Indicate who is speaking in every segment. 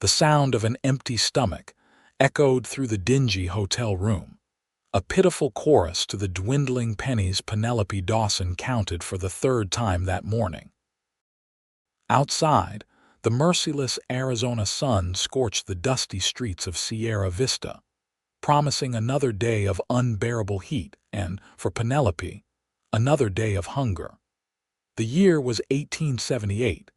Speaker 1: The sound of an empty stomach echoed through the dingy hotel room, a pitiful chorus to the dwindling pennies Penelope Dawson counted for the third time that morning. Outside, the merciless Arizona sun scorched the dusty streets of Sierra Vista, promising another day of unbearable heat and, for Penelope, another day of hunger. The year was 1878,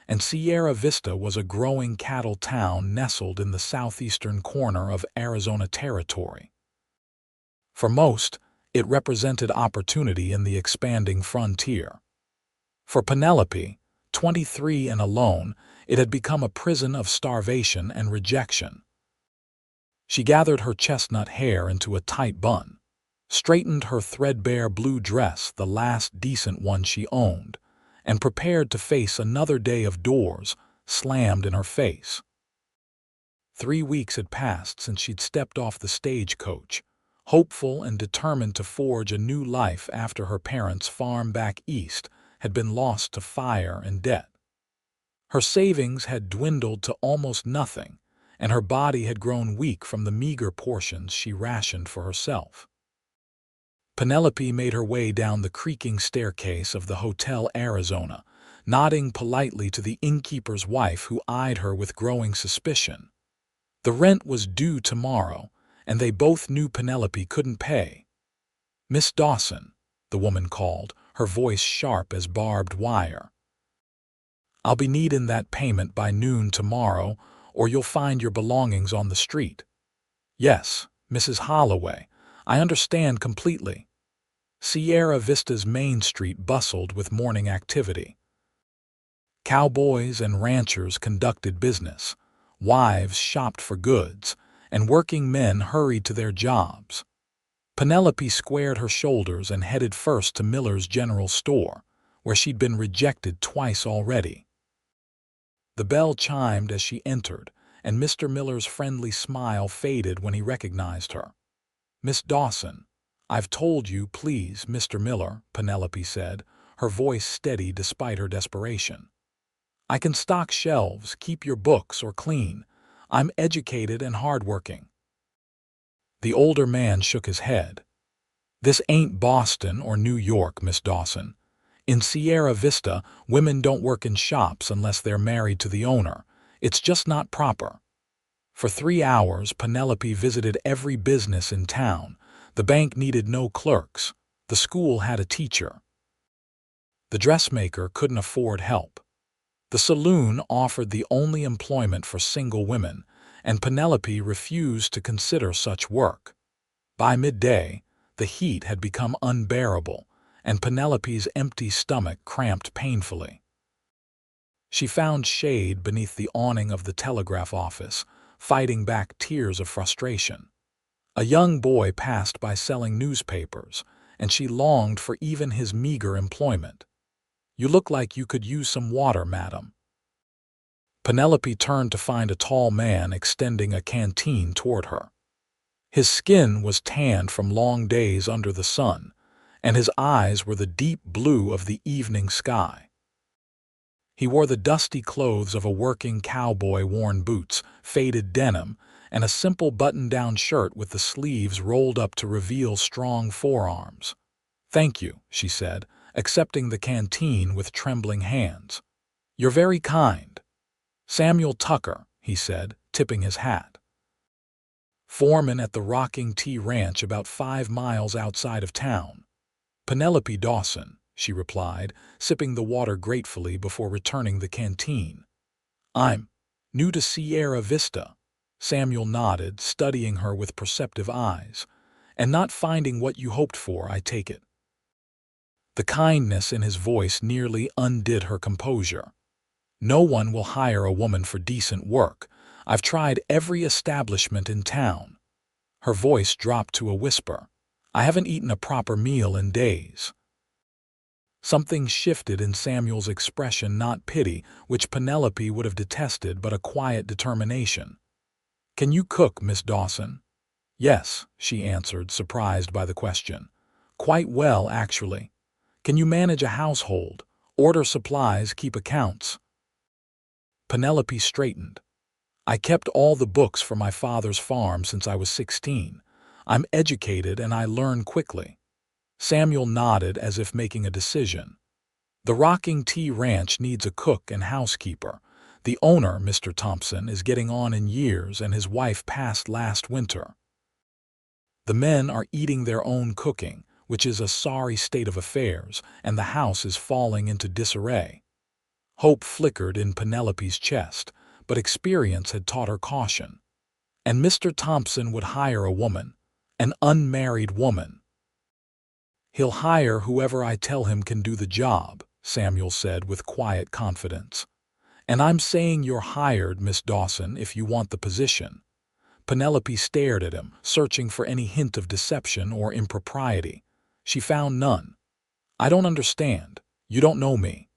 Speaker 1: and Sierra Vista was a growing cattle town nestled in the southeastern corner of Arizona Territory. For most, it represented opportunity in the expanding frontier. For Penelope, 23 and alone, it had become a prison of starvation and rejection. She gathered her chestnut hair into a tight bun, straightened her threadbare blue dress, the last decent one she owned, and prepared to face another day of doors slammed in her face. 3 weeks had passed since she'd stepped off the stagecoach, hopeful and determined to forge a new life after her parents' farm back east had been lost to fire and debt. Her savings had dwindled to almost nothing, and her body had grown weak from the meager portions she rationed for herself. Penelope made her way down the creaking staircase of the Hotel Arizona, nodding politely to the innkeeper's wife who eyed her with growing suspicion. The rent was due tomorrow, and they both knew Penelope couldn't pay. "Miss Dawson," the woman called, her voice sharp as barbed wire. "I'll be needing that payment by noon tomorrow, or you'll find your belongings on the street." "Yes, Mrs. Holloway, I understand completely." Sierra Vista's Main Street bustled with morning activity. Cowboys and ranchers conducted business, wives shopped for goods, and working men hurried to their jobs. Penelope squared her shoulders and headed first to Miller's General Store, where she'd been rejected twice already. The bell chimed as she entered, and Mr. Miller's friendly smile faded when he recognized her. "Miss Dawson, I've told you, please, Mr. Miller," Penelope said, her voice steady despite her desperation. "I can stock shelves, keep your books, or clean. I'm educated and hardworking." The older man shook his head. "This ain't Boston or New York, Miss Dawson. In Sierra Vista, women don't work in shops unless they're married to the owner. It's just not proper." For 3 hours, Penelope visited every business in town. The bank needed no clerks. The school had a teacher. The dressmaker couldn't afford help. The saloon offered the only employment for single women, and Penelope refused to consider such work. By midday, the heat had become unbearable, and Penelope's empty stomach cramped painfully. She found shade beneath the awning of the telegraph office, fighting back tears of frustration. A young boy passed by selling newspapers, and she longed for even his meager employment. "You look like you could use some water, madam." Penelope turned to find a tall man extending a canteen toward her. His skin was tanned from long days under the sun, and his eyes were the deep blue of the evening sky. He wore the dusty clothes of a working cowboy, worn boots, faded denim, and a simple button-down shirt with the sleeves rolled up to reveal strong forearms. "Thank you," she said, accepting the canteen with trembling hands. "You're very kind." "Samuel Tucker," he said, tipping his hat. "Foreman at the Rocking T Ranch about 5 miles outside of town." "Penelope Dawson," she replied, sipping the water gratefully before returning the canteen. "I'm new to Sierra Vista." Samuel nodded, studying her with perceptive eyes. "And not finding what you hoped for, I take it." The kindness in his voice nearly undid her composure. "No one will hire a woman for decent work. I've tried every establishment in town." Her voice dropped to a whisper. "I haven't eaten a proper meal in days." Something shifted in Samuel's expression, not pity, which Penelope would have detested, but a quiet determination. "Can you cook, Miss Dawson?" "Yes," she answered, surprised by the question. "Quite well, actually." "Can you manage a household? Order supplies, keep accounts?" Penelope straightened. I kept all the books for my father's farm since I was 16. I'm educated and I learn quickly. Samuel nodded as if making a decision. The Rocking T Ranch needs a cook and housekeeper. The owner, Mr. Thompson, is getting on in years and his wife passed last winter. The men are eating their own cooking, which is a sorry state of affairs, and the house is falling into disarray. Hope flickered in Penelope's chest, but experience had taught her caution. And Mr. Thompson would hire a woman, an unmarried woman. He'll hire whoever I tell him can do the job, Samuel said with quiet confidence. And I'm saying you're hired, Miss Dawson, if you want the position. Penelope stared at him, searching for any hint of deception or impropriety. She found none. I don't understand. You don't know me.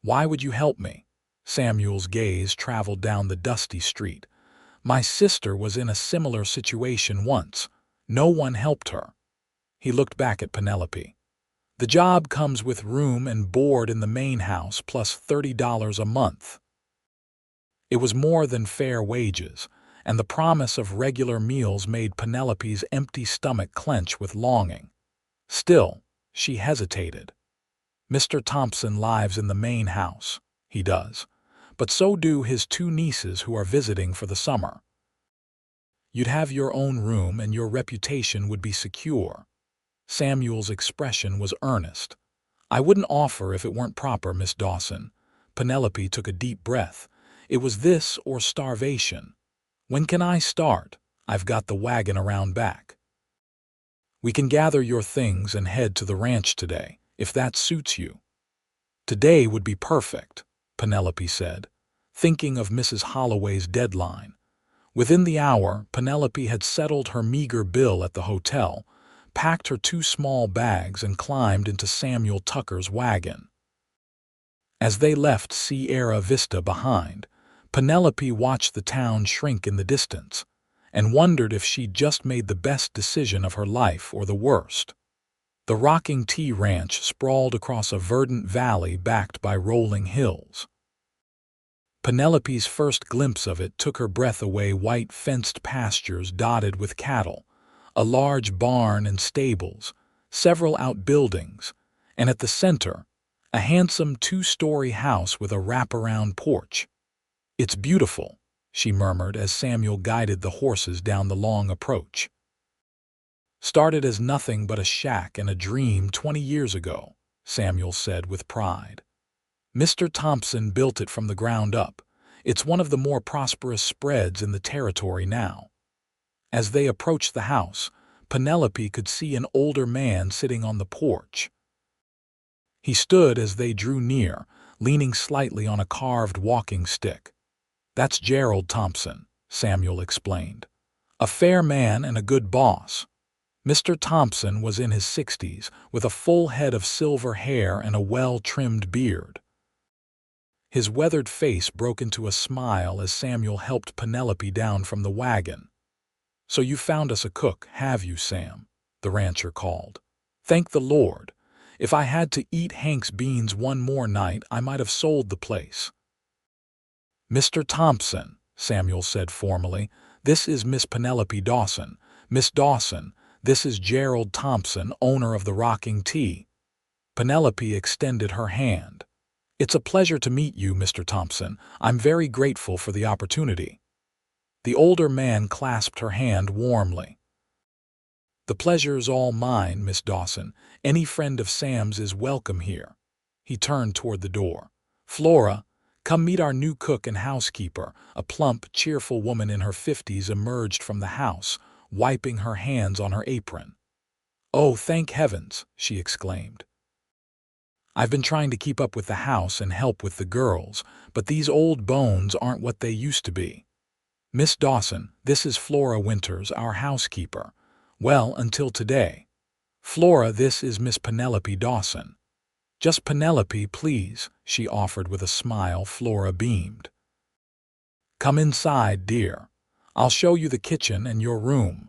Speaker 1: Why would you help me? Samuel's gaze traveled down the dusty street. My sister was in a similar situation once. No one helped her. He looked back at Penelope. The job comes with room and board in the main house plus $30 a month. It was more than fair wages, and the promise of regular meals made Penelope's empty stomach clench with longing. Still, she hesitated. Mr. Thompson lives in the main house. He does. But so do his two nieces who are visiting for the summer. You'd have your own room and your reputation would be secure. Samuel's expression was earnest. I wouldn't offer if it weren't proper, Miss Dawson. Penelope took a deep breath. It was this or starvation. When can I start? I've got the wagon around back. We can gather your things and head to the ranch today, if that suits you. Today would be perfect, Penelope said, thinking of Mrs. Holloway's deadline. Within the hour, Penelope had settled her meager bill at the hotel, packed her 2 small bags and climbed into Samuel Tucker's wagon. As they left Sierra Vista behind, Penelope watched the town shrink in the distance and wondered if she'd just made the best decision of her life or the worst. The Rocking T Ranch sprawled across a verdant valley backed by rolling hills. Penelope's first glimpse of it took her breath away. White fenced pastures dotted with cattle, a large barn and stables, several outbuildings, and at the center, a handsome 2-story house with a wraparound porch. It's beautiful, she murmured as Samuel guided the horses down the long approach. Started as nothing but a shack and a dream 20 years ago, Samuel said with pride. Mr. Thompson built it from the ground up. It's one of the more prosperous spreads in the territory now. As they approached the house, Penelope could see an older man sitting on the porch. He stood as they drew near, leaning slightly on a carved walking stick. That's Gerald Thompson, Samuel explained. A fair man and a good boss. Mr. Thompson was in his 60s, with a full head of silver hair and a well-trimmed beard. His weathered face broke into a smile as Samuel helped Penelope down from the wagon. So you found us a cook, have you, Sam? The rancher called. Thank the Lord. If I had to eat Hank's beans one more night, I might have sold the place. Mr. Thompson, Samuel said formally, this is Miss Penelope Dawson. Miss Dawson, this is Gerald Thompson, owner of the Rocking T. Penelope extended her hand. It's a pleasure to meet you, Mr. Thompson. I'm very grateful for the opportunity. The older man clasped her hand warmly. The pleasure's all mine, Miss Dawson. Any friend of Sam's is welcome here. He turned toward the door. Flora, come meet our new cook and housekeeper. A plump, cheerful woman in her 50s emerged from the house, wiping her hands on her apron. Oh, thank heavens, she exclaimed. I've been trying to keep up with the house and help with the girls, but these old bones aren't what they used to be. Miss Dawson, this is Flora Winters, our housekeeper. Well, until today. Flora, this is Miss Penelope Dawson. Just Penelope, please, she offered with a smile. Flora beamed. Come inside, dear. I'll show you the kitchen and your room.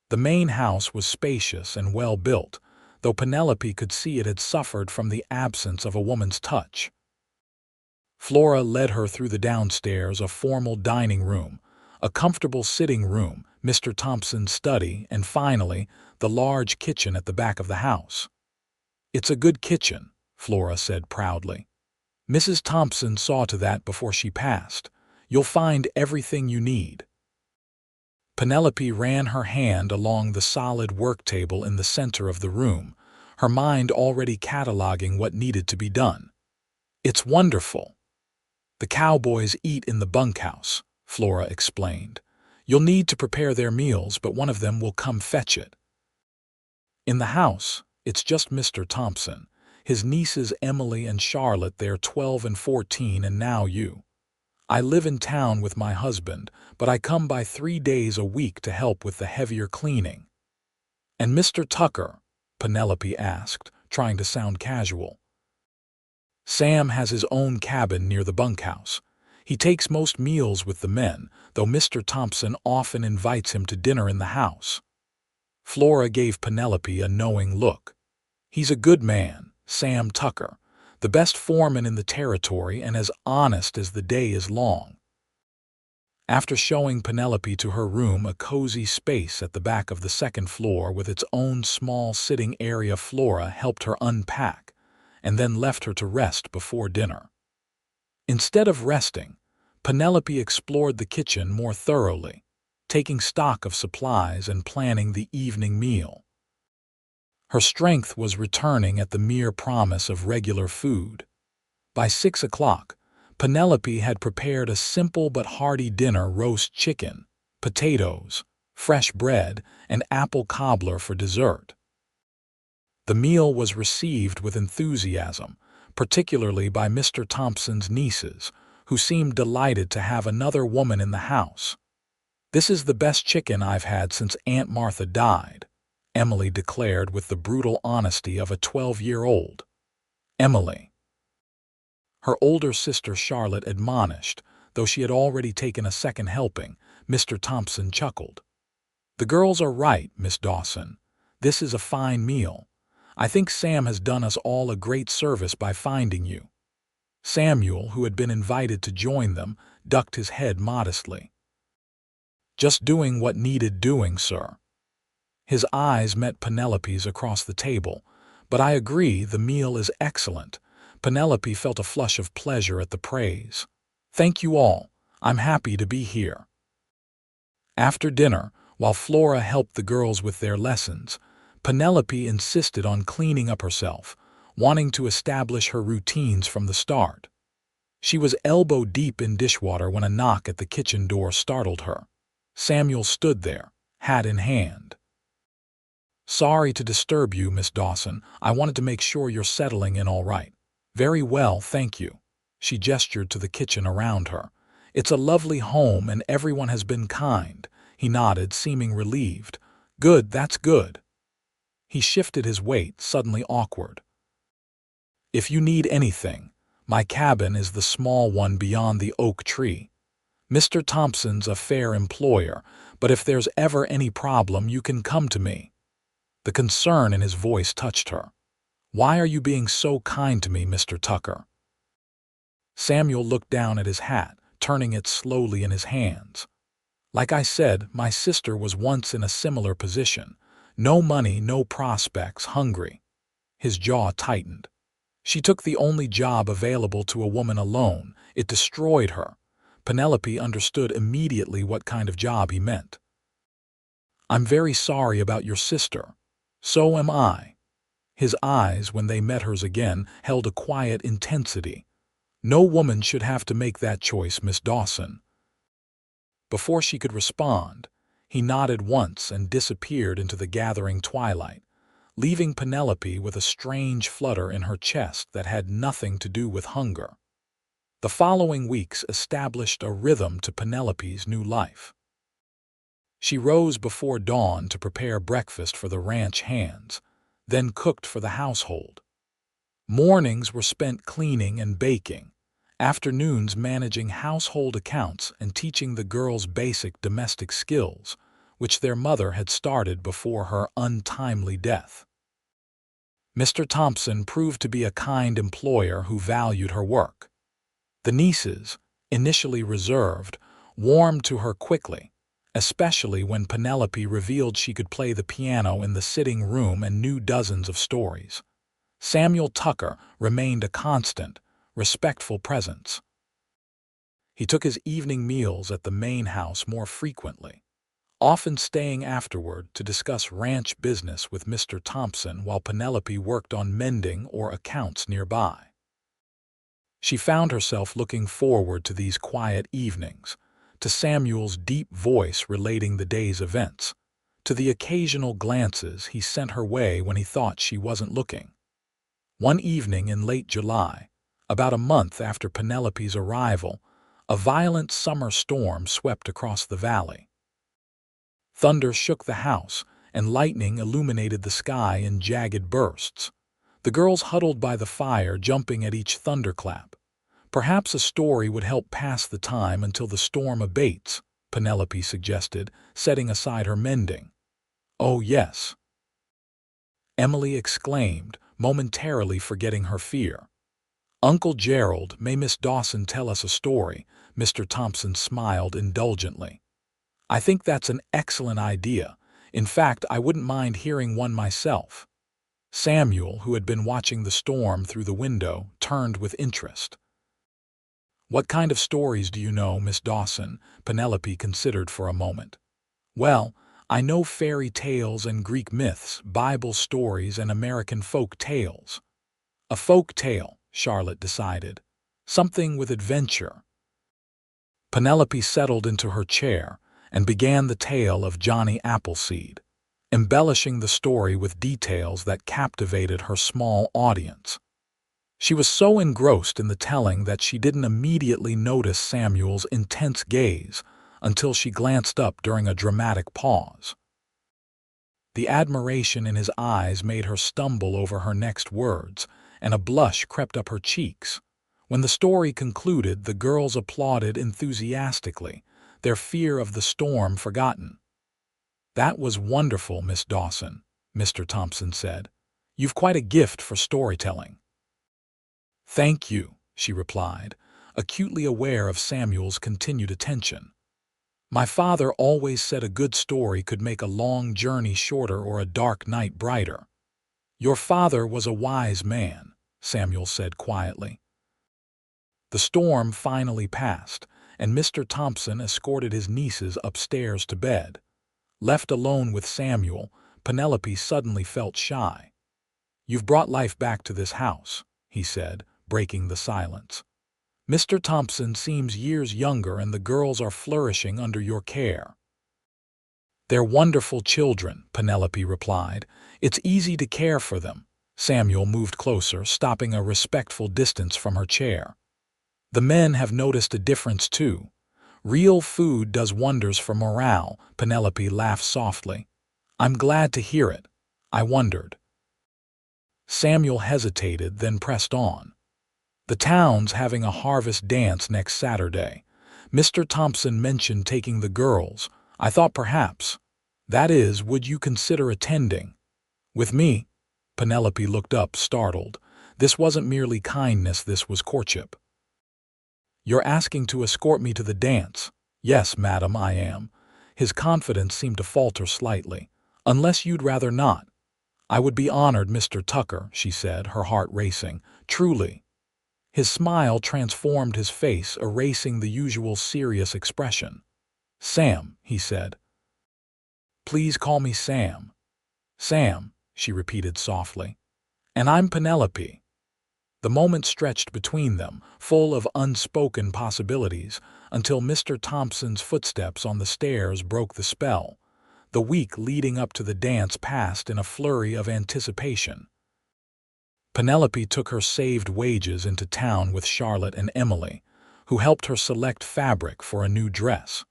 Speaker 1: The main house was spacious and well built, though Penelope could see it had suffered from the absence of a woman's touch. Flora led her through the downstairs, a formal dining room, a comfortable sitting room, Mr. Thompson's study, and finally, the large kitchen at the back of the house. "It's a good kitchen," Flora said proudly. "Mrs. Thompson saw to that before she passed. You'll find everything you need." Penelope ran her hand along the solid work table in the center of the room, her mind already cataloging what needed to be done. "It's wonderful. The cowboys eat in the bunkhouse," Flora explained. "You'll need to prepare their meals, but one of them will come fetch it." In the house, it's just Mr. Thompson, his nieces Emily and Charlotte, they're 12 and 14, and now you. I live in town with my husband, but I come by 3 days a week to help with the heavier cleaning. "And Mr. Tucker?" Penelope asked, trying to sound casual. "Sam has his own cabin near the bunkhouse. He takes most meals with the men, though Mr. Thompson often invites him to dinner in the house." Flora gave Penelope a knowing look. "He's a good man, Sam Tucker, the best foreman in the territory and as honest as the day is long." After showing Penelope to her room, a cozy space at the back of the second floor with its own small sitting area, Flora helped her unpack and then left her to rest before dinner. Instead of resting, Penelope explored the kitchen more thoroughly, taking stock of supplies and planning the evening meal. Her strength was returning at the mere promise of regular food. By 6 o'clock, Penelope had prepared a simple but hearty dinner: roast chicken, potatoes, fresh bread, and apple cobbler for dessert. The meal was received with enthusiasm, particularly by Mr. Thompson's nieces, who seemed delighted to have another woman in the house. "This is the best chicken I've had since Aunt Martha died," Emily declared with the brutal honesty of a 12-year-old. "Emily," her older sister Charlotte admonished, though she had already taken a second helping. Mr. Thompson chuckled. "The girls are right, Miss Dawson. This is a fine meal. I think Sam has done us all a great service by finding you." Samuel, who had been invited to join them, ducked his head modestly. "Just doing what needed doing, sir." His eyes met Penelope's across the table. "But I agree, the meal is excellent." Penelope felt a flush of pleasure at the praise. "Thank you all. I'm happy to be here." After dinner, while Flora helped the girls with their lessons, Penelope insisted on cleaning up herself, wanting to establish her routines from the start. She was elbow-deep in dishwater when a knock at the kitchen door startled her. Samuel stood there, hat in hand. "Sorry to disturb you, Miss Dawson. I wanted to make sure you're settling in all right." "Very well, thank you." She gestured to the kitchen around her. "It's a lovely home and everyone has been kind." He nodded, seeming relieved. "Good, that's good." He shifted his weight, suddenly awkward. "If you need anything, my cabin is the small one beyond the oak tree. Mr. Thompson's a fair employer, but if there's ever any problem, you can come to me." The concern in his voice touched her. "Why are you being so kind to me, Mr. Tucker?" Samuel looked down at his hat, turning it slowly in his hands. "Like I said, my sister was once in a similar position. No money, no prospects, hungry." His jaw tightened. She took the only job available to a woman alone. It destroyed her. Penelope understood immediately what kind of job he meant. "I'm very sorry about your sister." "So am I." His eyes, when they met hers again, held a quiet intensity. "No woman should have to make that choice, Miss Dawson." Before she could respond, he nodded once and disappeared into the gathering twilight, leaving Penelope with a strange flutter in her chest that had nothing to do with hunger. The following weeks established a rhythm to Penelope's new life. She rose before dawn to prepare breakfast for the ranch hands, then cooked for the household. Mornings were spent cleaning and baking, afternoons managing household accounts and teaching the girls basic domestic skills, which their mother had started before her untimely death. Mr. Thompson proved to be a kind employer who valued her work. The nieces, initially reserved, warmed to her quickly, especially when Penelope revealed she could play the piano in the sitting room and knew dozens of stories. Samuel Tucker remained a constant, respectful presence. He took his evening meals at the main house more frequently, often staying afterward to discuss ranch business with Mr. Thompson while Penelope worked on mending or accounts nearby. She found herself looking forward to these quiet evenings, to Samuel's deep voice relating the day's events, to the occasional glances he sent her way when he thought she wasn't looking. One evening in late July, about a month after Penelope's arrival, a violent summer storm swept across the valley. Thunder shook the house, and lightning illuminated the sky in jagged bursts. The girls huddled by the fire, jumping at each thunderclap. Perhaps a story would help pass the time until the storm abates, Penelope suggested, setting aside her mending. "Oh, yes," Emily exclaimed, momentarily forgetting her fear. "Uncle Gerald, may Miss Dawson tell us a story?" Mr. Thompson smiled indulgently. "I think that's an excellent idea. In fact, I wouldn't mind hearing one myself." Samuel, who had been watching the storm through the window, turned with interest. "What kind of stories do you know, Miss Dawson?" Penelope considered for a moment. "Well, I know fairy tales and Greek myths, Bible stories and American folk tales." "A folk tale," Charlotte decided. "Something with adventure." Penelope settled into her chair and began the tale of Johnny Appleseed, embellishing the story with details that captivated her small audience. She was so engrossed in the telling that she didn't immediately notice Samuel's intense gaze until she glanced up during a dramatic pause. The admiration in his eyes made her stumble over her next words, and a blush crept up her cheeks. When the story concluded, the girls applauded enthusiastically, their fear of the storm forgotten. "That was wonderful, Miss Dawson," Mr. Thompson said. "You've quite a gift for storytelling." "Thank you," she replied, acutely aware of Samuel's continued attention. "My father always said a good story could make a long journey shorter or a dark night brighter." "Your father was a wise man," Samuel said quietly. The storm finally passed, and Mr. Thompson escorted his nieces upstairs to bed. Left alone with Samuel, Penelope suddenly felt shy. "You've brought life back to this house," he said, breaking the silence. "Mr. Thompson seems years younger and the girls are flourishing under your care." "They're wonderful children," Penelope replied. "It's easy to care for them." Samuel moved closer, stopping a respectful distance from her chair. "The men have noticed a difference too. Real food does wonders for morale." Penelope laughed softly. "I'm glad to hear it. I wondered." Samuel hesitated, then pressed on. "The town's having a harvest dance next Saturday. Mr. Thompson mentioned taking the girls. I thought perhaps, that is, would you consider attending?" "With me?" Penelope looked up, startled. This wasn't merely kindness, this was courtship. "You're asking to escort me to the dance?" "Yes, madam, I am." His confidence seemed to falter slightly. "Unless you'd rather not." "I would be honored, Mr. Tucker," she said, her heart racing. "Truly." His smile transformed his face, erasing the usual serious expression. "Sam," he said. "Please call me Sam." "Sam," she repeated softly. "And I'm Penelope." The moment stretched between them, full of unspoken possibilities, until Mr. Thompson's footsteps on the stairs broke the spell. The week leading up to the dance passed in a flurry of anticipation. Penelope took her saved wages into town with Charlotte and Emily, who helped her select fabric for a new dress.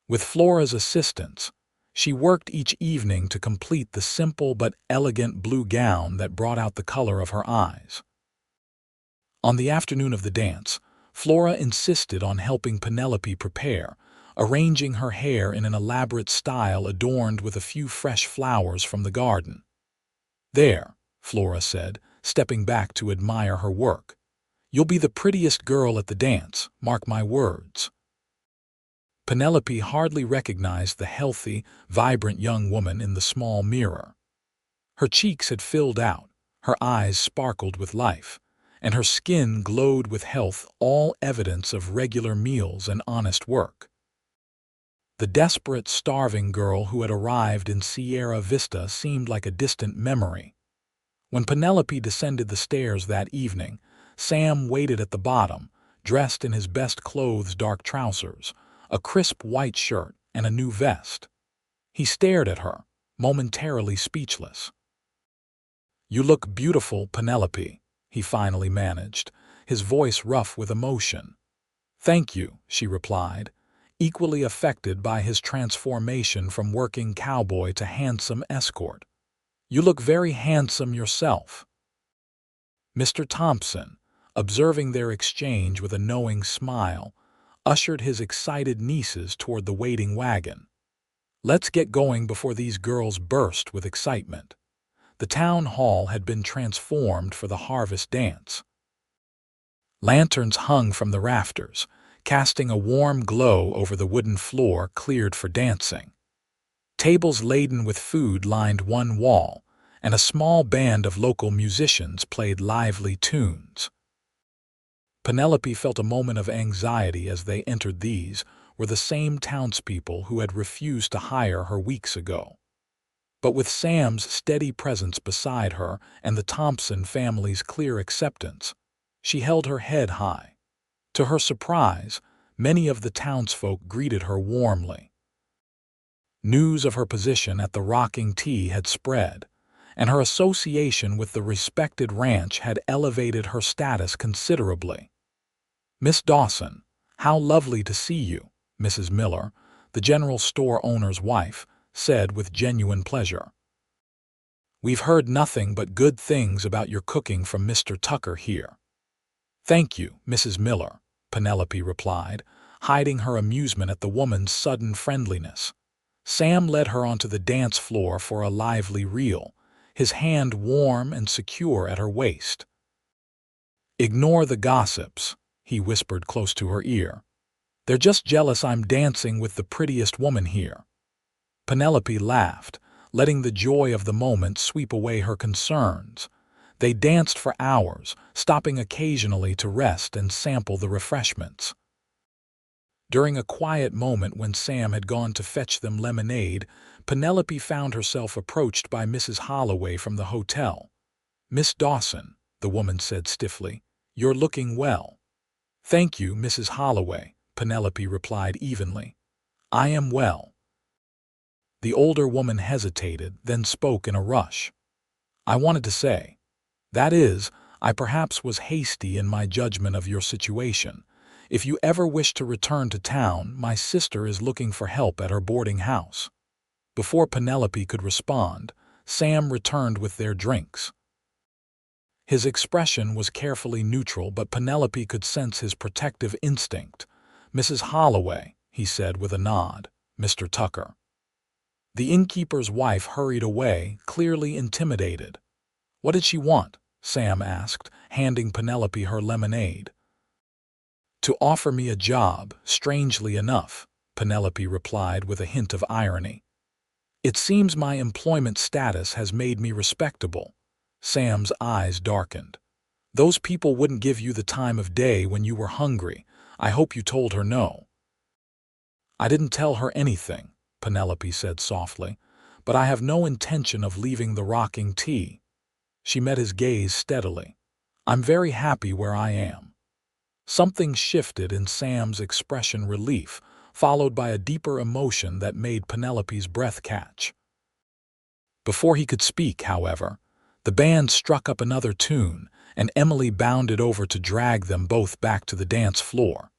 Speaker 1: With Flora's assistance, she worked each evening to complete the simple but elegant blue gown that brought out the color of her eyes. On the afternoon of the dance, Flora insisted on helping Penelope prepare, arranging her hair in an elaborate style adorned with a few fresh flowers from the garden. "There," Flora said, stepping back to admire her work. You'll be the prettiest girl at the dance, mark my words." Penelope hardly recognized the healthy, vibrant young woman in the small mirror. Her cheeks had filled out, her eyes sparkled with life, and her skin glowed with health, all evidence of regular meals and honest work. The desperate, starving girl who had arrived in Sierra Vista seemed like a distant memory. When Penelope descended the stairs that evening, Sam waited at the bottom, dressed in his best clothes, dark trousers, a crisp white shirt, and a new vest. He stared at her, momentarily speechless. "You look beautiful, Penelope," he finally managed, his voice rough with emotion. "Thank you," she replied, equally affected by his transformation from working cowboy to handsome escort. "You look very handsome yourself." Mr. Thompson, observing their exchange with a knowing smile, ushered his excited nieces toward the waiting wagon. "Let's get going before these girls burst with excitement." The town hall had been transformed for the harvest dance. Lanterns hung from the rafters, casting a warm glow over the wooden floor cleared for dancing. Tables laden with food lined one wall, and a small band of local musicians played lively tunes. Penelope felt a moment of anxiety as they entered. These were the same townspeople who had refused to hire her weeks ago. But with Sam's steady presence beside her and the Thompson family's clear acceptance, she held her head high. To her surprise, many of the townsfolk greeted her warmly. News of her position at the Rocking Tea had spread, and her association with the respected ranch had elevated her status considerably. "Miss Dawson, how lovely to see you," Mrs. Miller, the general store owner's wife, said with genuine pleasure. "We've heard nothing but good things about your cooking from Mr. Tucker here." "Thank you, Mrs. Miller," Penelope replied, hiding her amusement at the woman's sudden friendliness. Sam led her onto the dance floor for a lively reel, his hand warm and secure at her waist. "Ignore the gossips," he whispered close to her ear. "They're just jealous I'm dancing with the prettiest woman here." Penelope laughed, letting the joy of the moment sweep away her concerns. They danced for hours, stopping occasionally to rest and sample the refreshments. During a quiet moment when Sam had gone to fetch them lemonade, Penelope found herself approached by Mrs. Holloway from the hotel. "Miss Dawson," the woman said stiffly, "you're looking well." "Thank you, Mrs. Holloway," Penelope replied evenly. "I am well." The older woman hesitated, then spoke in a rush. "I wanted to say, that is, I perhaps was hasty in my judgment of your situation. If you ever wish to return to town, my sister is looking for help at her boarding house." Before Penelope could respond, Sam returned with their drinks. His expression was carefully neutral, but Penelope could sense his protective instinct. "Mrs. Holloway," he said with a nod, "Mr. Tucker." The innkeeper's wife hurried away, clearly intimidated. "What did she want?" Sam asked, handing Penelope her lemonade. "To offer me a job, strangely enough," Penelope replied with a hint of irony. "It seems my employment status has made me respectable." Sam's eyes darkened. "Those people wouldn't give you the time of day when you were hungry. I hope you told her no." "I didn't tell her anything," Penelope said softly, "but I have no intention of leaving the Rocking Tea." She met his gaze steadily. "I'm very happy where I am." Something shifted in Sam's expression, relief, followed by a deeper emotion that made Penelope's breath catch. Before he could speak, however, the band struck up another tune, and Emily bounded over to drag them both back to the dance floor.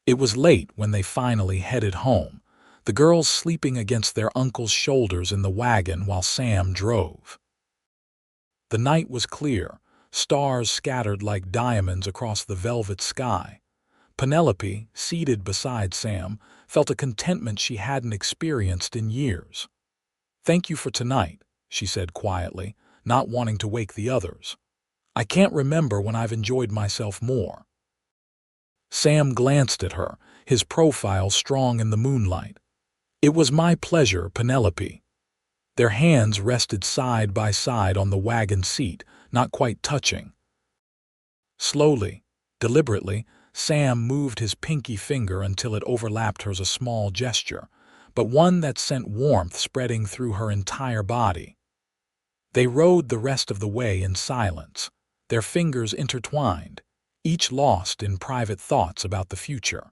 Speaker 1: It was late when they finally headed home, the girls sleeping against their uncle's shoulders in the wagon while Sam drove. The night was clear, stars scattered like diamonds across the velvet sky. Penelope, seated beside Sam, felt a contentment she hadn't experienced in years. "Thank you for tonight," she said quietly, not wanting to wake the others. I can't remember when I've enjoyed myself more." Sam glanced at her, his profile strong in the moonlight. "It was my pleasure, Penelope." Their hands rested side by side on the wagon seat, not quite touching. Slowly, deliberately, Sam moved his pinky finger until it overlapped hers, a small gesture, but one that sent warmth spreading through her entire body. They rode the rest of the way in silence, their fingers intertwined, each lost in private thoughts about the future.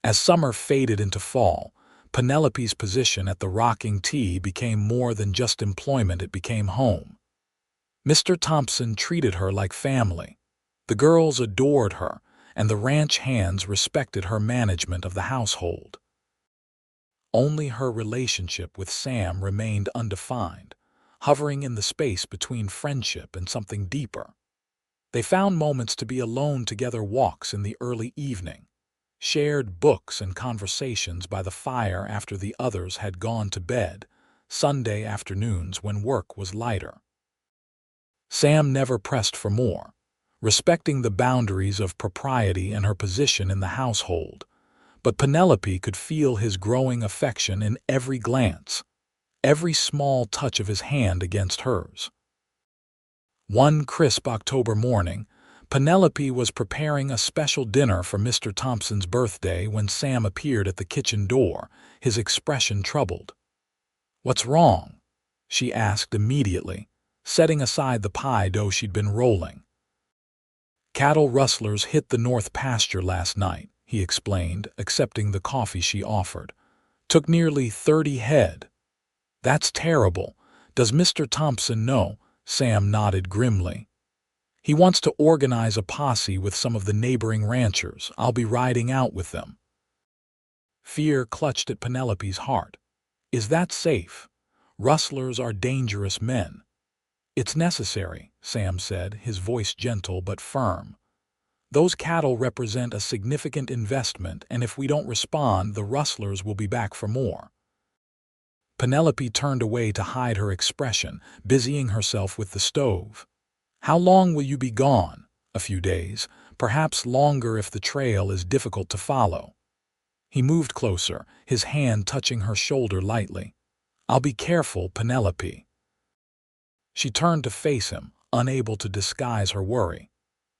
Speaker 1: As summer faded into fall, Penelope's position at the rocking tea became more than just employment, it became home. Mr. Thompson treated her like family. The girls adored her, and the ranch hands respected her management of the household. Only her relationship with Sam remained undefined, hovering in the space between friendship and something deeper. They found moments to be alone together, walks in the early evening, shared books and conversations by the fire after the others had gone to bed, Sunday afternoons when work was lighter. Sam never pressed for more, respecting the boundaries of propriety and her position in the household, but Penelope could feel his growing affection in every glance, every small touch of his hand against hers. One crisp October morning, Penelope was preparing a special dinner for Mr. Thompson's birthday when Sam appeared at the kitchen door, his expression troubled. "What's wrong?" she asked immediately, setting aside the pie dough she'd been rolling. "Cattle rustlers hit the north pasture last night," he explained, accepting the coffee she offered. "Took nearly 30 head. That's terrible. Does Mr. Thompson know?" Sam nodded grimly. "He wants to organize a posse with some of the neighboring ranchers. I'll be riding out with them." Fear clutched at Penelope's heart. "Is that safe? Rustlers are dangerous men." "It's necessary," Sam said, his voice gentle but firm. "Those cattle represent a significant investment, and if we don't respond, the rustlers will be back for more." Penelope turned away to hide her expression, busying herself with the stove. "How long will you be gone?" "A few days, perhaps longer if the trail is difficult to follow." He moved closer, his hand touching her shoulder lightly. "I'll be careful, Penelope." She turned to face him, unable to disguise her worry.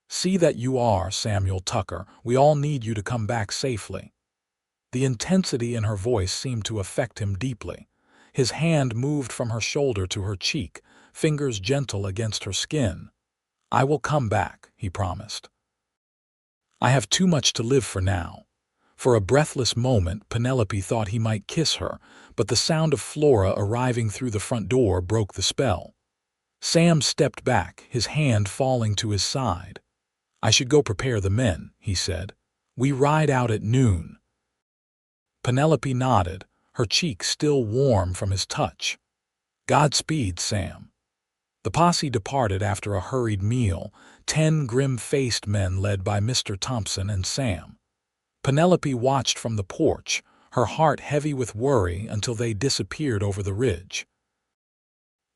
Speaker 1: "See that you are, Samuel Tucker. We all need you to come back safely." The intensity in her voice seemed to affect him deeply. His hand moved from her shoulder to her cheek, fingers gentle against her skin. "I will come back," he promised. "I have too much to live for now." For a breathless moment, Penelope thought he might kiss her, but the sound of Flora arriving through the front door broke the spell. Sam stepped back, his hand falling to his side. "I should go prepare the men," he said. "We ride out at noon." Penelope nodded, her cheek still warm from his touch. "Godspeed, Sam." The posse departed after a hurried meal, 10 grim-faced men led by Mr. Thompson and Sam. Penelope watched from the porch, her heart heavy with worry until they disappeared over the ridge.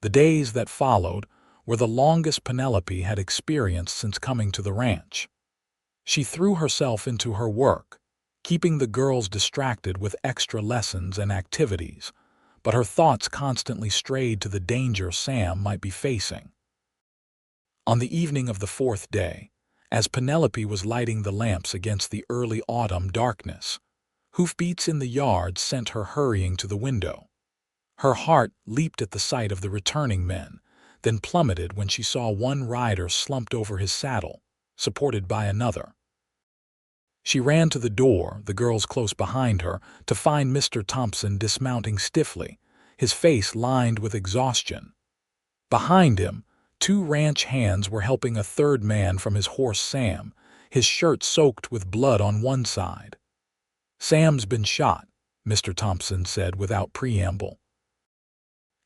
Speaker 1: The days that followed were the longest Penelope had experienced since coming to the ranch. She threw herself into her work, keeping the girls distracted with extra lessons and activities, but her thoughts constantly strayed to the danger Sam might be facing. On the evening of the 4th day, as Penelope was lighting the lamps against the early autumn darkness, hoofbeats in the yard sent her hurrying to the window. Her heart leaped at the sight of the returning men, then plummeted when she saw one rider slumped over his saddle, supported by another. She ran to the door, the girls close behind her, to find Mr. Thompson dismounting stiffly, his face lined with exhaustion. Behind him, 2 ranch hands were helping a third man from his horse Sam, his shirt soaked with blood on one side. "Sam's been shot," Mr. Thompson said without preamble.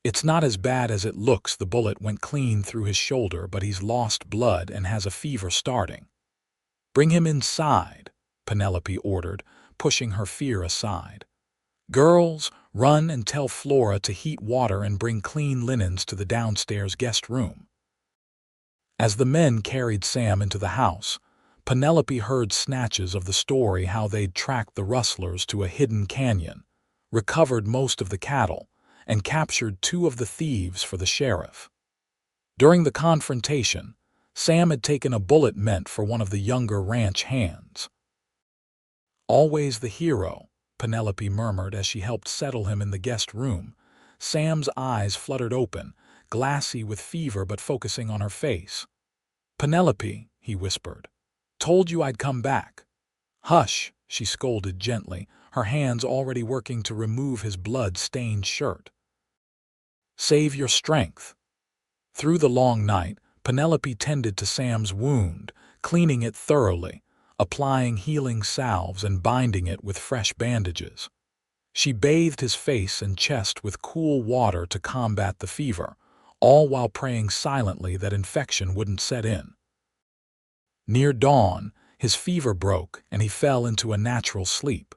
Speaker 1: "It's not as bad as it looks. The bullet went clean through his shoulder, but he's lost blood and has a fever starting." "Bring him inside," Penelope ordered, pushing her fear aside. "Girls, run and tell Flora to heat water and bring clean linens to the downstairs guest room." As the men carried Sam into the house, Penelope heard snatches of the story how they'd tracked the rustlers to a hidden canyon, recovered most of the cattle, and captured 2 of the thieves for the sheriff. During the confrontation, Sam had taken a bullet meant for one of the younger ranch hands. "Always the hero," Penelope murmured as she helped settle him in the guest room. Sam's eyes fluttered open, glassy with fever but focusing on her face. "Penelope," he whispered. "Told you I'd come back." "Hush," she scolded gently, her hands already working to remove his blood-stained shirt. "Save your strength." Through the long night, Penelope tended to Sam's wound, cleaning it thoroughly, applying healing salves and binding it with fresh bandages. She bathed his face and chest with cool water to combat the fever, all while praying silently that infection wouldn't set in. Near dawn, his fever broke and he fell into a natural sleep.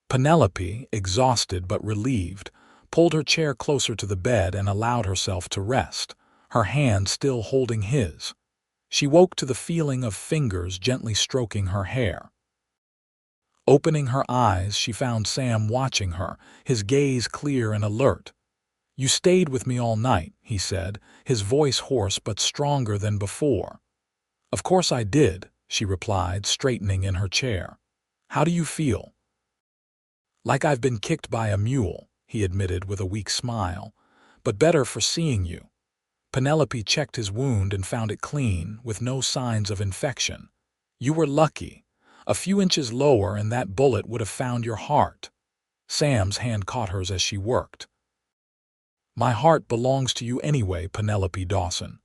Speaker 1: Penelope, exhausted but relieved, pulled her chair closer to the bed and allowed herself to rest, her hand still holding his. She woke to the feeling of fingers gently stroking her hair. Opening her eyes, she found Sam watching her, his gaze clear and alert. "You stayed with me all night," he said, his voice hoarse but stronger than before. "Of course I did," she replied, straightening in her chair. "How do you feel?" "Like I've been kicked by a mule," he admitted with a weak smile, "but better for seeing you." Penelope checked his wound and found it clean, with no signs of infection. "You were lucky. A few inches lower and that bullet would have found your heart." Sam's hand caught hers as she worked. "My heart belongs to you anyway, Penelope Dawson."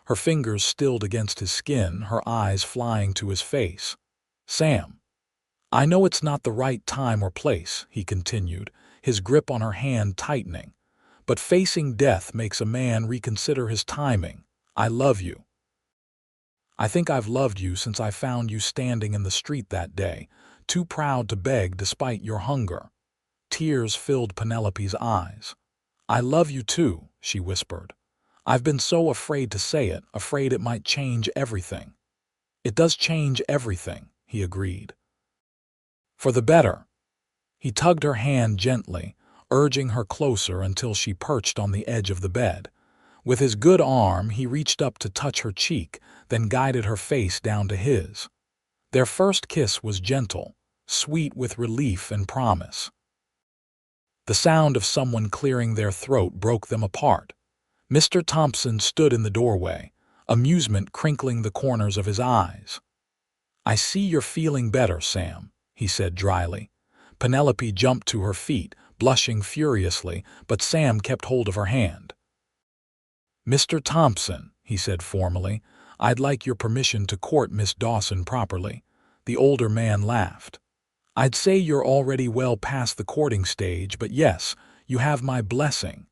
Speaker 1: Her fingers stilled against his skin, her eyes flying to his face. "Sam, I know it's not the right time or place," he continued, his grip on her hand tightening. "But facing death makes a man reconsider his timing. I love you. I think I've loved you since I found you standing in the street that day, too proud to beg despite your hunger." Tears filled Penelope's eyes. "I love you too," she whispered. "I've been so afraid to say it, afraid it might change everything." "It does change everything," he agreed. "For the better." He tugged her hand gently, urging her closer until she perched on the edge of the bed. With his good arm, he reached up to touch her cheek, then guided her face down to his. Their first kiss was gentle, sweet with relief and promise. The sound of someone clearing their throat broke them apart. Mr. Thompson stood in the doorway, amusement crinkling the corners of his eyes. "I see you're feeling better, Sam," he said dryly. Penelope jumped to her feet, blushing furiously, but Sam kept hold of her hand. "Mr. Thompson," he said formally, "I'd like your permission to court Miss Dawson properly." The older man laughed. "I'd say you're already well past the courting stage, but yes, you have my blessing."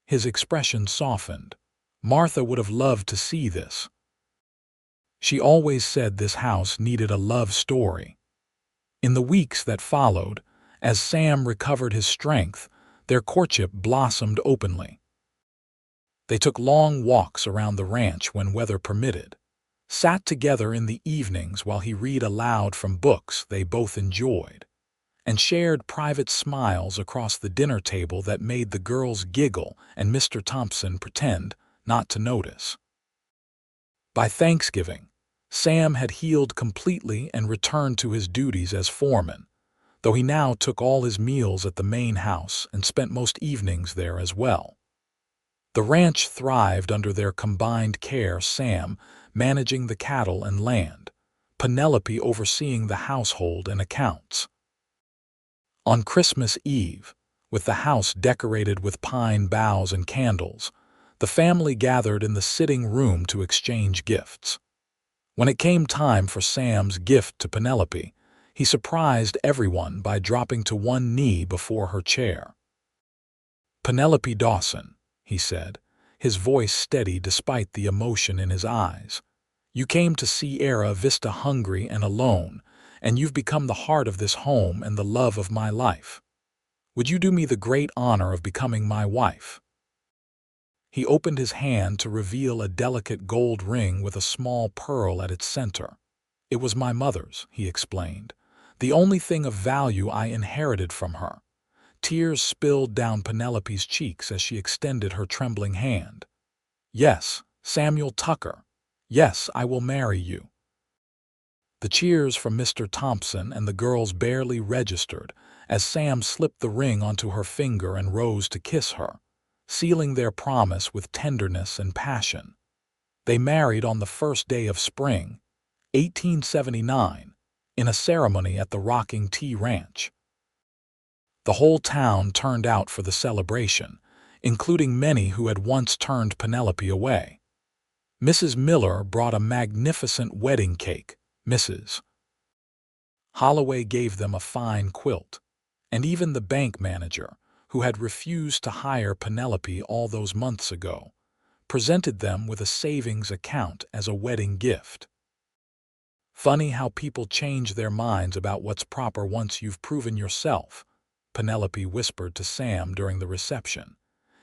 Speaker 1: His expression softened. "Martha would have loved to see this. She always said this house needed a love story." In the weeks that followed, as Sam recovered his strength, their courtship blossomed openly. They took long walks around the ranch when weather permitted, sat together in the evenings while he read aloud from books they both enjoyed, and shared private smiles across the dinner table that made the girls giggle and Mr. Thompson pretend not to notice. By Thanksgiving, Sam had healed completely and returned to his duties as foreman, though he now took all his meals at the main house and spent most evenings there as well. The ranch thrived under their combined care, Sam managing the cattle and land, Penelope overseeing the household and accounts. On Christmas Eve, with the house decorated with pine boughs and candles, the family gathered in the sitting room to exchange gifts. When it came time for Sam's gift to Penelope, he surprised everyone by dropping to one knee before her chair. "Penelope Dawson," he said, his voice steady despite the emotion in his eyes. "You came to Sierra Vista hungry and alone, and you've become the heart of this home and the love of my life. Would you do me the great honor of becoming my wife?" He opened his hand to reveal a delicate gold ring with a small pearl at its center. "It was my mother's," he explained. "The only thing of value I inherited from her." Tears spilled down Penelope's cheeks as she extended her trembling hand. "Yes, Samuel Tucker. Yes, I will marry you." The cheers from Mr. Thompson and the girls barely registered as Sam slipped the ring onto her finger and rose to kiss her, sealing their promise with tenderness and passion. They married on the first day of spring, 1879, in a ceremony at the Rocking T Ranch. The whole town turned out for the celebration, including many who had once turned Penelope away. Mrs. Miller brought a magnificent wedding cake. Mrs. Holloway gave them a fine quilt, and even the bank manager, who had refused to hire Penelope all those months ago, presented them with a savings account as a wedding gift. "Funny how people change their minds about what's proper once you've proven yourself," Penelope whispered to Sam during the reception.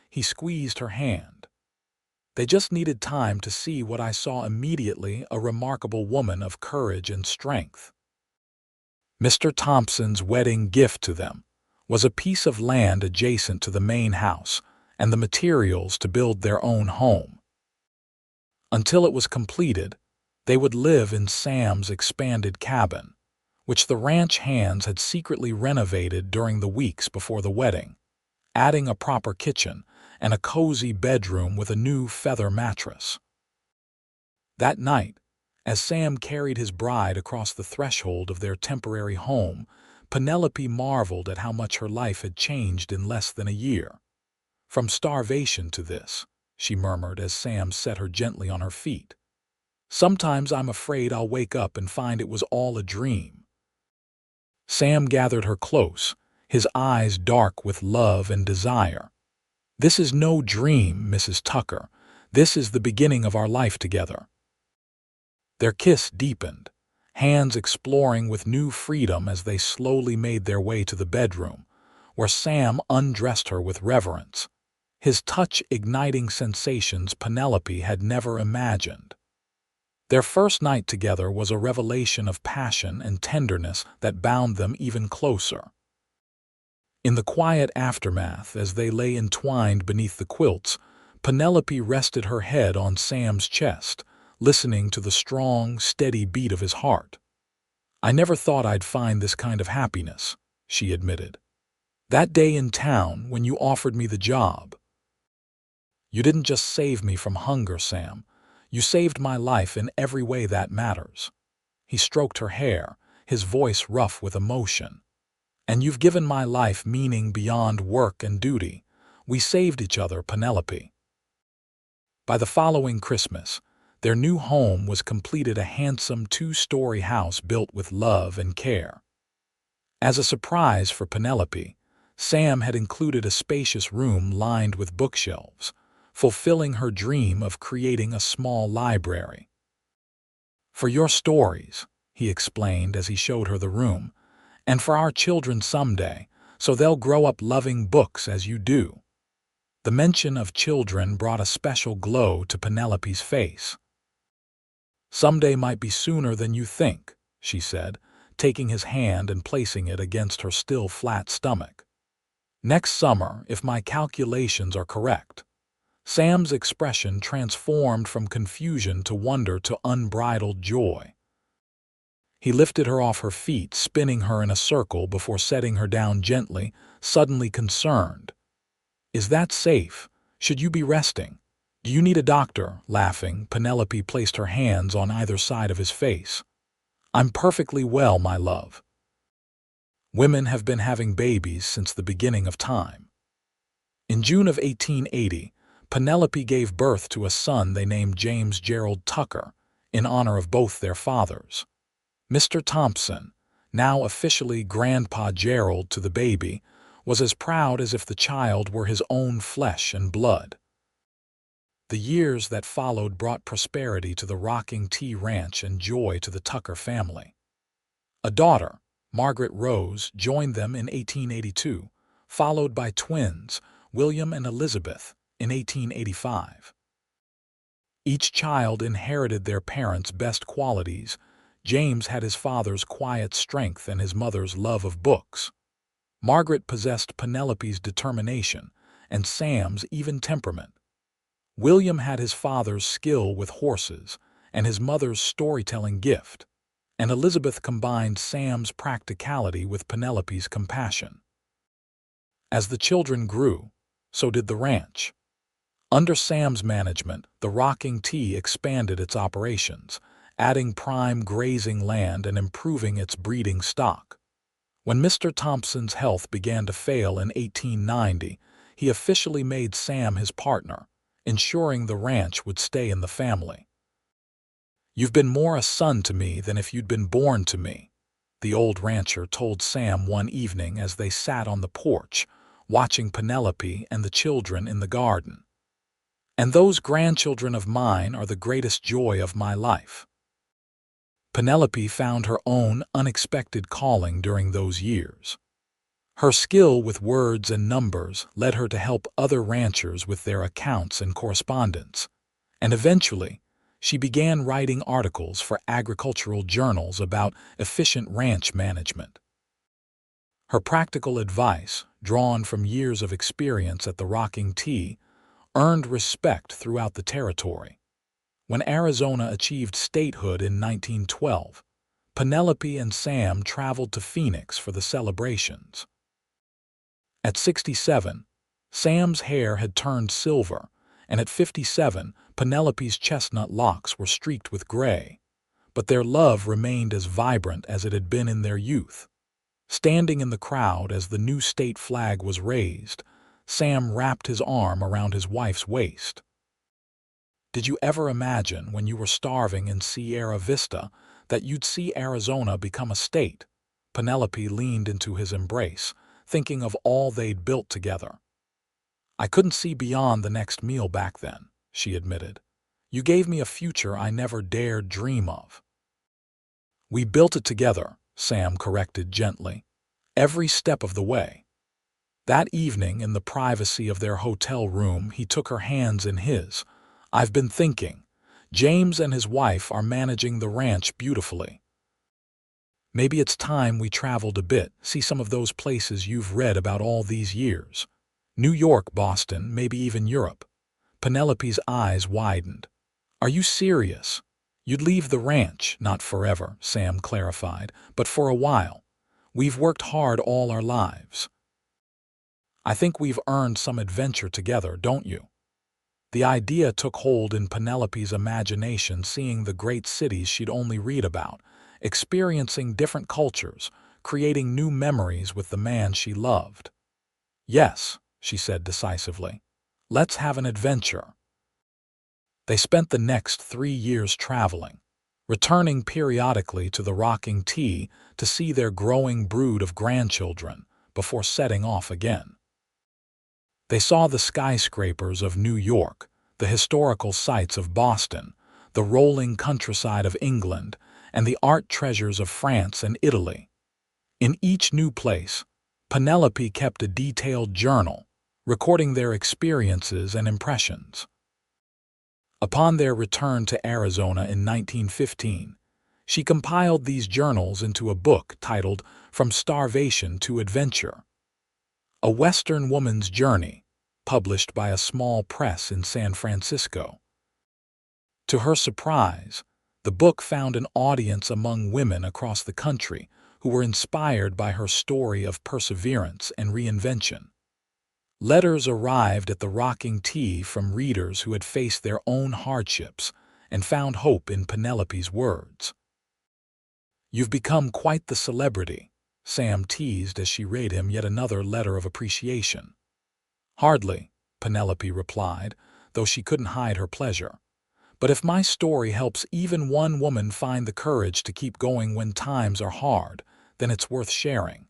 Speaker 1: He squeezed her hand. "They just needed time to see what I saw immediately, a remarkable woman of courage and strength." Mr. Thompson's wedding gift to them was a piece of land adjacent to the main house and the materials to build their own home. Until it was completed, they would live in Sam's expanded cabin, which the ranch hands had secretly renovated during the weeks before the wedding, adding a proper kitchen and a cozy bedroom with a new feather mattress. That night, as Sam carried his bride across the threshold of their temporary home, Penelope marveled at how much her life had changed in less than a year. "From starvation to this," she murmured as Sam set her gently on her feet. "Sometimes I'm afraid I'll wake up and find it was all a dream." Sam gathered her close, his eyes dark with love and desire. "This is no dream, Mrs. Tucker. This is the beginning of our life together." Their kiss deepened, hands exploring with new freedom as they slowly made their way to the bedroom, where Sam undressed her with reverence, his touch igniting sensations Penelope had never imagined. Their first night together was a revelation of passion and tenderness that bound them even closer. In the quiet aftermath, as they lay entwined beneath the quilts, Penelope rested her head on Sam's chest, listening to the strong, steady beat of his heart. "I never thought I'd find this kind of happiness," she admitted. "That day in town when you offered me the job. You didn't just save me from hunger, Sam. You saved my life in every way that matters." He stroked her hair, his voice rough with emotion. "And you've given my life meaning beyond work and duty. We saved each other, Penelope." By the following Christmas, their new home was completed, a handsome two-story house built with love and care. As a surprise for Penelope, Sam had included a spacious room lined with bookshelves, fulfilling her dream of creating a small library. "For your stories," he explained as he showed her the room, "and for our children someday, so they'll grow up loving books as you do." The mention of children brought a special glow to Penelope's face. "Someday might be sooner than you think," she said, taking his hand and placing it against her still flat stomach. "Next summer, if my calculations are correct." Sam's expression transformed from confusion to wonder to unbridled joy. He lifted her off her feet, spinning her in a circle before setting her down gently, suddenly concerned. "Is that safe? Should you be resting? Do you need a doctor?" Laughing, Penelope placed her hands on either side of his face. "I'm perfectly well, my love. Women have been having babies since the beginning of time." In June of 1880, Penelope gave birth to a son they named James Gerald Tucker, in honor of both their fathers. Mr. Thompson, now officially Grandpa Gerald to the baby, was as proud as if the child were his own flesh and blood. The years that followed brought prosperity to the Rocking T Ranch and joy to the Tucker family. A daughter, Margaret Rose, joined them in 1882, followed by twins, William and Elizabeth, in 1885. Each child inherited their parents' best qualities. James had his father's quiet strength and his mother's love of books. Margaret possessed Penelope's determination and Sam's even temperament. William had his father's skill with horses and his mother's storytelling gift, and Elizabeth combined Sam's practicality with Penelope's compassion. As the children grew, so did the ranch. Under Sam's management, the Rocking T expanded its operations, adding prime grazing land and improving its breeding stock. When Mr. Thompson's health began to fail in 1890, he officially made Sam his partner, ensuring the ranch would stay in the family. "You've been more a son to me than if you'd been born to me," the old rancher told Sam one evening as they sat on the porch, watching Penelope and the children in the garden. "And those grandchildren of mine are the greatest joy of my life." Penelope found her own unexpected calling during those years. Her skill with words and numbers led her to help other ranchers with their accounts and correspondence, and eventually, she began writing articles for agricultural journals about efficient ranch management. Her practical advice, drawn from years of experience at the Rocking T, earned respect throughout the territory. When Arizona achieved statehood in 1912, Penelope and Sam traveled to Phoenix for the celebrations. At 67, Sam's hair had turned silver, and at 57, Penelope's chestnut locks were streaked with gray. But their love remained as vibrant as it had been in their youth. Standing in the crowd as the new state flag was raised, Sam wrapped his arm around his wife's waist. "Did you ever imagine when you were starving in Sierra Vista that you'd see Arizona become a state?" Penelope leaned into his embrace, thinking of all they'd built together. "I couldn't see beyond the next meal back then," she admitted. "You gave me a future I never dared dream of." "We built it together," Sam corrected gently, "every step of the way." That evening, in the privacy of their hotel room, he took her hands in his. "I've been thinking. James and his wife are managing the ranch beautifully. Maybe it's time we traveled a bit, see some of those places you've read about all these years. New York, Boston, maybe even Europe." Penelope's eyes widened. "Are you serious? You'd leave the ranch?" "Not forever," Sam clarified, "but for a while. We've worked hard all our lives. I think we've earned some adventure together, don't you?" The idea took hold in Penelope's imagination, seeing the great cities she'd only read about, experiencing different cultures, creating new memories with the man she loved. "Yes," she said decisively. "Let's have an adventure." They spent the next 3 years traveling, returning periodically to the Rocking T to see their growing brood of grandchildren before setting off again. They saw the skyscrapers of New York, the historical sights of Boston, the rolling countryside of England, and the art treasures of France and Italy. In each new place, Penelope kept a detailed journal, recording their experiences and impressions. Upon their return to Arizona in 1915, she compiled these journals into a book titled From Starvation to Adventure, a Western Woman's Journey, published by a small press in San Francisco. To her surprise, the book found an audience among women across the country who were inspired by her story of perseverance and reinvention. Letters arrived at the Rocking T from readers who had faced their own hardships and found hope in Penelope's words. "You've become quite the celebrity," Sam teased as she read him yet another letter of appreciation. "Hardly," Penelope replied, though she couldn't hide her pleasure. "But if my story helps even one woman find the courage to keep going when times are hard, then it's worth sharing."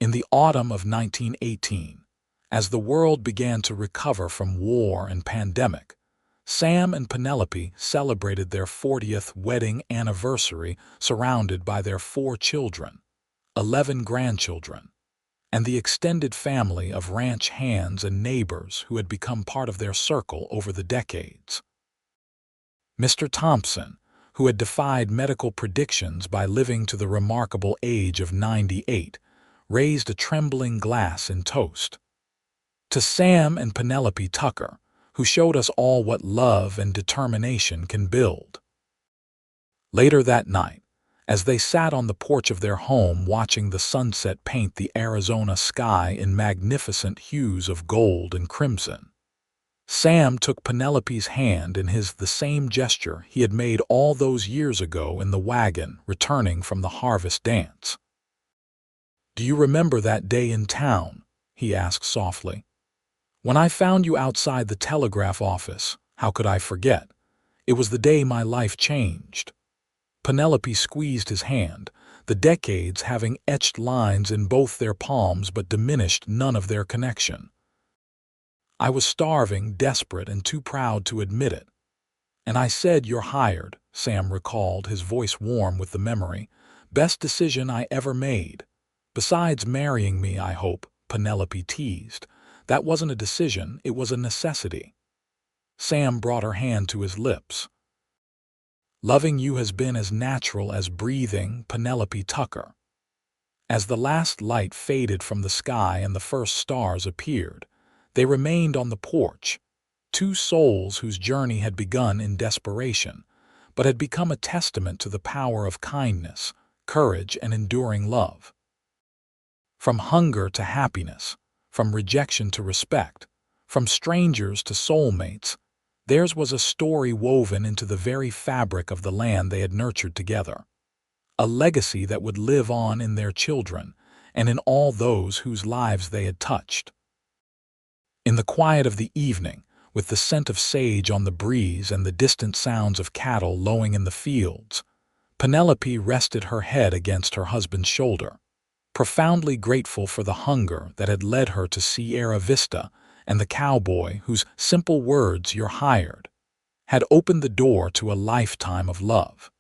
Speaker 1: In the autumn of 1918, as the world began to recover from war and pandemic, Sam and Penelope celebrated their 40th wedding anniversary surrounded by their 4 children, 11 grandchildren, and the extended family of ranch hands and neighbors who had become part of their circle over the decades. Mr. Thompson, who had defied medical predictions by living to the remarkable age of 98, raised a trembling glass in toast. To Sam and Penelope Tucker, who showed us all what love and determination can build. Later that night, as they sat on the porch of their home watching the sunset paint the Arizona sky in magnificent hues of gold and crimson, Sam took Penelope's hand in the same gesture he had made all those years ago in the wagon returning from the harvest dance. "Do you remember that day in town?" he asked softly. "When I found you outside the telegraph office, how could I forget? It was the day my life changed." Penelope squeezed his hand, the decades having etched lines in both their palms but diminished none of their connection. "I was starving, desperate, and too proud to admit it. And I said, 'You're hired,'" Sam recalled, his voice warm with the memory. "Best decision I ever made. Besides marrying me, I hope," Penelope teased. "That wasn't a decision, it was a necessity." Sam brought her hand to his lips. "Loving you has been as natural as breathing, Penelope Tucker." As the last light faded from the sky and the first stars appeared, they remained on the porch, two souls whose journey had begun in desperation, but had become a testament to the power of kindness, courage, and enduring love. From hunger to happiness, from rejection to respect, from strangers to soulmates, theirs was a story woven into the very fabric of the land they had nurtured together. A legacy that would live on in their children and in all those whose lives they had touched. In the quiet of the evening, with the scent of sage on the breeze and the distant sounds of cattle lowing in the fields, Penelope rested her head against her husband's shoulder, profoundly grateful for the hunger that had led her to Sierra Vista and the cowboy whose simple words, "You're hired," had opened the door to a lifetime of love.